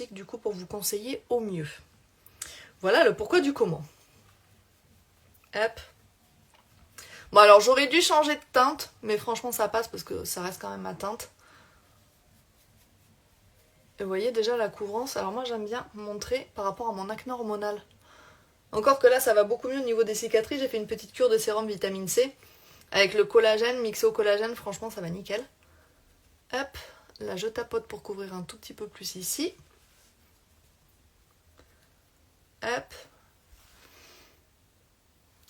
diagnostic du coup pour vous conseiller au mieux. Voilà le pourquoi du comment. Hop. Bon alors j'aurais dû changer de teinte, mais franchement ça passe parce que ça reste quand même ma teinte. Et vous voyez déjà la couvrance, alors moi j'aime bien montrer par rapport à mon acné hormonal. Encore que là ça va beaucoup mieux au niveau des cicatrices, j'ai fait une petite cure de sérum vitamine C. Avec le collagène, mixé au collagène, franchement ça va nickel. Hop, là je tapote pour couvrir un tout petit peu plus ici. Hop.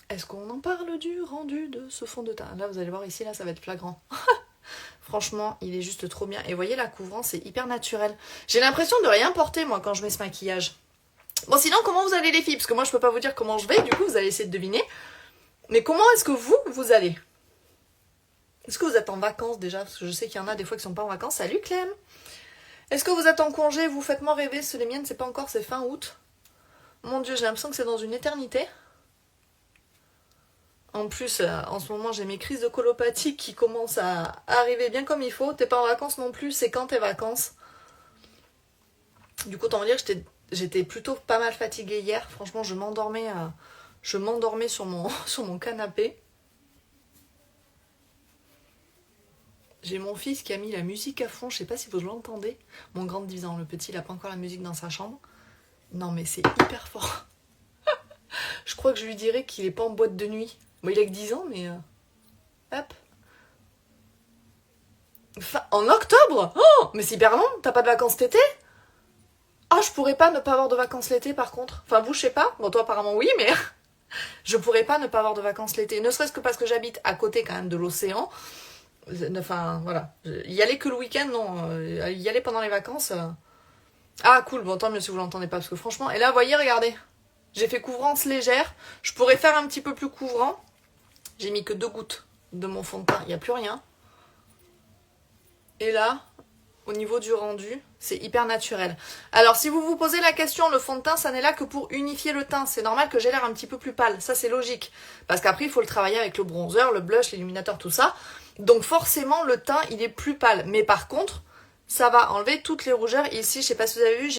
Est-ce qu'on en parle du rendu de ce fond de teint? Là vous allez voir ici, là ça va être flagrant. Franchement, il est juste trop bien. Et vous voyez la couvrance, c'est hyper naturel. J'ai l'impression de rien porter moi quand je mets ce maquillage. Bon sinon comment vous allez les filles? Parce que moi je peux pas vous dire comment je vais, du coup vous allez essayer de deviner. Mais comment est-ce que vous allez? Est-ce que vous êtes en vacances déjà? Parce que je sais qu'il y en a des fois qui sont pas en vacances. Salut Clem! Est-ce que vous êtes en congé? Vous faites-moi rêver. Les miennes, c'est pas encore, c'est fin août. Mon Dieu, j'ai l'impression que c'est dans une éternité. En plus, en ce moment, j'ai mes crises de colopathie qui commencent à arriver bien comme il faut. T'es pas en vacances non plus, c'est quand tes vacances? Du coup, autant vous dire que j'étais plutôt pas mal fatiguée hier. Franchement, je m'endormais sur mon canapé. J'ai mon fils qui a mis la musique à fond, je sais pas si vous l'entendez. Mon grand de 10 ans, le petit, il a pas encore la musique dans sa chambre. Non mais c'est hyper fort. Je crois que je lui dirais qu'il est pas en boîte de nuit. Bon, il a que 10 ans, mais... Hop. En octobre? Oh, mais c'est hyper long, t'as pas de vacances cet été? Ah, je pourrais pas ne pas avoir de vacances l'été par contre. Enfin, vous, je sais pas. Bon, toi, apparemment, oui, mais... je pourrais pas ne pas avoir de vacances l'été. Ne serait-ce que parce que j'habite à côté quand même de l'océan. Enfin, voilà. Y aller que le week-end, non. Y aller pendant les vacances... Ah, cool. Bon, tant mieux si vous l'entendez pas. Parce que franchement... Et là, vous voyez, regardez. J'ai fait couvrance légère. Je pourrais faire un petit peu plus couvrant. J'ai mis que 2 gouttes de mon fond de teint. Il n'y a plus rien. Et là, au niveau du rendu, c'est hyper naturel. Alors, si vous vous posez la question, le fond de teint, ça n'est là que pour unifier le teint. C'est normal que j'ai l'air un petit peu plus pâle. Ça, c'est logique. Parce qu'après, il faut le travailler avec le bronzer, le blush, l'illuminateur, tout ça. Donc, forcément, le teint, il est plus pâle. Mais par contre, ça va enlever toutes les rougeurs. Ici, je sais pas si vous avez vu,